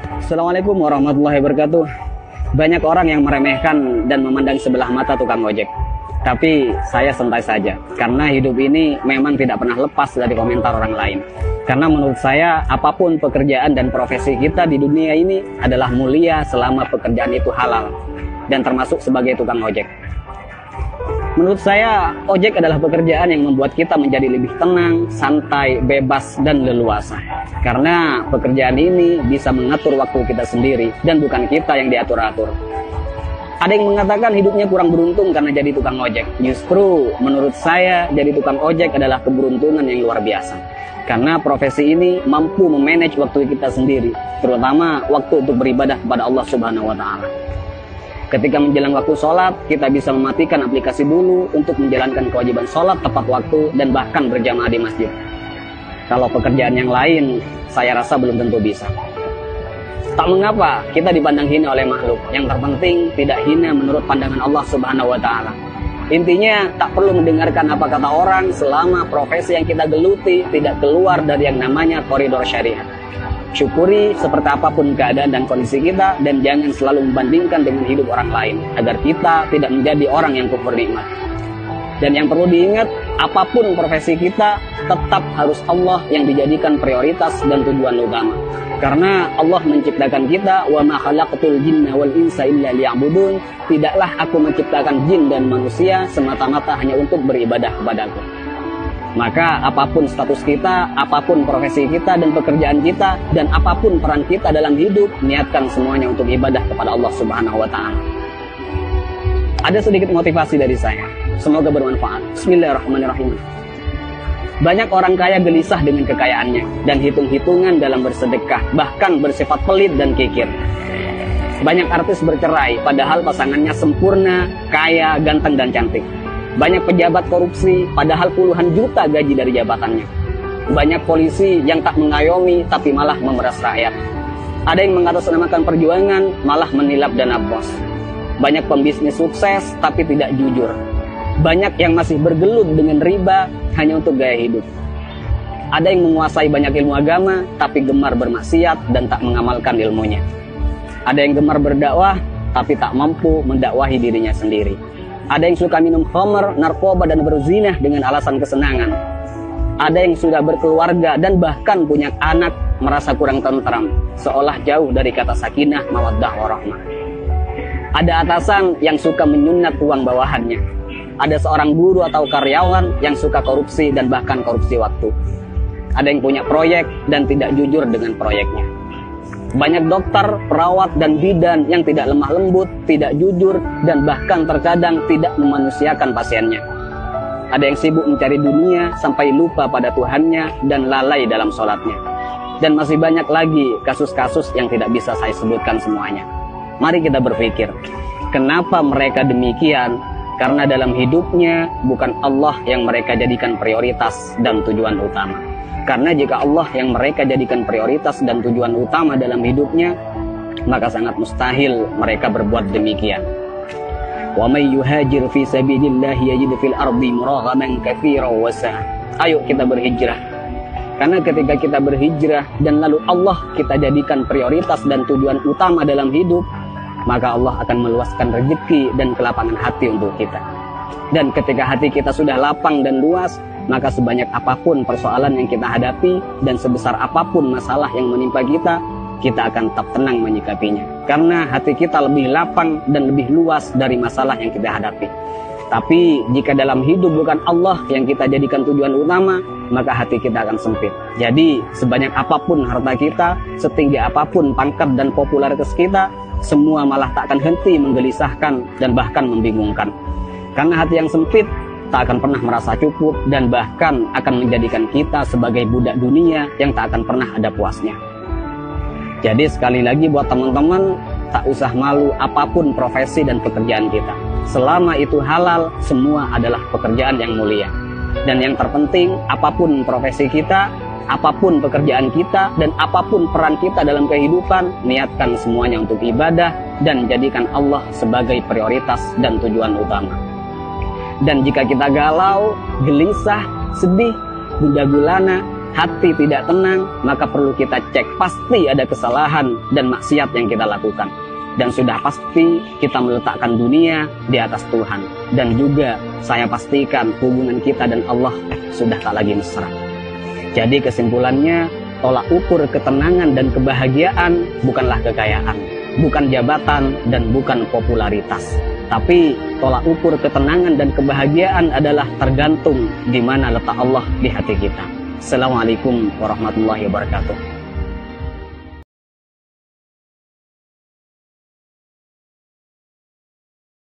Assalamualaikum warahmatullahi wabarakatuh. Banyak orang yang meremehkan dan memandang sebelah mata tukang ojek. Tapi saya santai saja, karena hidup ini memang tidak pernah lepas dari komentar orang lain. Karena menurut saya, apapun pekerjaan dan profesi kita di dunia ini adalah mulia selama pekerjaan itu halal, dan termasuk sebagai tukang ojek. Menurut saya, ojek adalah pekerjaan yang membuat kita menjadi lebih tenang, santai, bebas, dan leluasa. Karena pekerjaan ini bisa mengatur waktu kita sendiri, dan bukan kita yang diatur-atur. Ada yang mengatakan hidupnya kurang beruntung karena jadi tukang ojek. Justru, menurut saya, jadi tukang ojek adalah keberuntungan yang luar biasa. Karena profesi ini mampu memanage waktu kita sendiri, terutama waktu untuk beribadah kepada Allah Subhanahu wa Ta'ala. Ketika menjelang waktu sholat, kita bisa mematikan aplikasi dulu untuk menjalankan kewajiban sholat tepat waktu dan bahkan berjamaah di masjid. Kalau pekerjaan yang lain, saya rasa belum tentu bisa. Tak mengapa kita dipandang hina oleh makhluk. Yang terpenting tidak hina menurut pandangan Allah Subhanahu wa Ta'ala. Intinya tak perlu mendengarkan apa kata orang selama profesi yang kita geluti tidak keluar dari yang namanya koridor syariat. Syukuri seperti apapun keadaan dan kondisi kita, dan jangan selalu membandingkan dengan hidup orang lain agar kita tidak menjadi orang yang kufur nikmat. Dan yang perlu diingat, apapun profesi kita tetap harus Allah yang dijadikan prioritas dan tujuan utama. Karena Allah menciptakan kita, wa ma khalaqtul jinna wal insa illa liya'budun. Tidaklah aku menciptakan jin dan manusia semata-mata hanya untuk beribadah kepadaku. Maka apapun status kita, apapun profesi kita dan pekerjaan kita, dan apapun peran kita dalam hidup, niatkan semuanya untuk ibadah kepada Allah Subhanahu wa Ta'ala. Ada sedikit motivasi dari saya, semoga bermanfaat. Bismillahirrahmanirrahim. Banyak orang kaya gelisah dengan kekayaannya dan hitung-hitungan dalam bersedekah, bahkan bersifat pelit dan kikir. Banyak artis bercerai padahal pasangannya sempurna, kaya, ganteng dan cantik. Banyak pejabat korupsi, padahal puluhan juta gaji dari jabatannya. Banyak polisi yang tak mengayomi, tapi malah memeras rakyat. Ada yang mengatasnamakan perjuangan, malah menilap dana bos. Banyak pembisnis sukses, tapi tidak jujur. Banyak yang masih bergelut dengan riba, hanya untuk gaya hidup. Ada yang menguasai banyak ilmu agama, tapi gemar bermaksiat dan tak mengamalkan ilmunya. Ada yang gemar berdakwah, tapi tak mampu mendakwahi dirinya sendiri. Ada yang suka minum khamr, narkoba, dan berzinah dengan alasan kesenangan. Ada yang sudah berkeluarga dan bahkan punya anak merasa kurang tentram, seolah jauh dari kata sakinah, mawaddah, warahmah. Ada atasan yang suka menyunat uang bawahannya. Ada seorang guru atau karyawan yang suka korupsi dan bahkan korupsi waktu. Ada yang punya proyek dan tidak jujur dengan proyeknya. Banyak dokter, perawat, dan bidan yang tidak lemah lembut, tidak jujur, dan bahkan terkadang tidak memanusiakan pasiennya. Ada yang sibuk mencari dunia sampai lupa pada Tuhannya dan lalai dalam sholatnya. Dan masih banyak lagi kasus-kasus yang tidak bisa saya sebutkan semuanya. Mari kita berpikir, kenapa mereka demikian? Karena dalam hidupnya bukan Allah yang mereka jadikan prioritas dan tujuan utama. Karena jika Allah yang mereka jadikan prioritas dan tujuan utama dalam hidupnya, maka sangat mustahil mereka berbuat demikian. Wa may yuhajir fi sabilillah yajid fil ardi muraghaman katsiran wa sa'a. Ayo kita berhijrah. Karena ketika kita berhijrah dan lalu Allah kita jadikan prioritas dan tujuan utama dalam hidup, maka Allah akan meluaskan rezeki dan kelapangan hati untuk kita. Dan ketika hati kita sudah lapang dan luas, maka sebanyak apapun persoalan yang kita hadapi dan sebesar apapun masalah yang menimpa kita akan tetap tenang menyikapinya. Karena hati kita lebih lapang dan lebih luas dari masalah yang kita hadapi. Tapi jika dalam hidup bukan Allah yang kita jadikan tujuan utama, maka hati kita akan sempit. Jadi sebanyak apapun harta kita, setinggi apapun pangkat dan popularitas kita, semua malah tak akan henti menggelisahkan dan bahkan membingungkan. Karena hati yang sempit tak akan pernah merasa cukup dan bahkan akan menjadikan kita sebagai budak dunia yang tak akan pernah ada puasnya. Jadi sekali lagi buat teman-teman, tak usah malu apapun profesi dan pekerjaan kita. Selama itu halal, semua adalah pekerjaan yang mulia. Dan yang terpenting, apapun profesi kita, apapun pekerjaan kita, dan apapun peran kita dalam kehidupan, niatkan semuanya untuk ibadah dan jadikan Allah sebagai prioritas dan tujuan utama. Dan jika kita galau, gelisah, sedih, gundah gulana, hati tidak tenang, maka perlu kita cek. Pasti ada kesalahan dan maksiat yang kita lakukan. Dan sudah pasti kita meletakkan dunia di atas Tuhan. Dan juga saya pastikan hubungan kita dan Allah sudah tak lagi mesra. Jadi kesimpulannya, tolak ukur ketenangan dan kebahagiaan bukanlah kekayaan, bukan jabatan, dan bukan popularitas. Tapi tolak ukur ketenangan dan kebahagiaan adalah tergantung di mana letak Allah di hati kita. Assalamualaikum warahmatullahi wabarakatuh.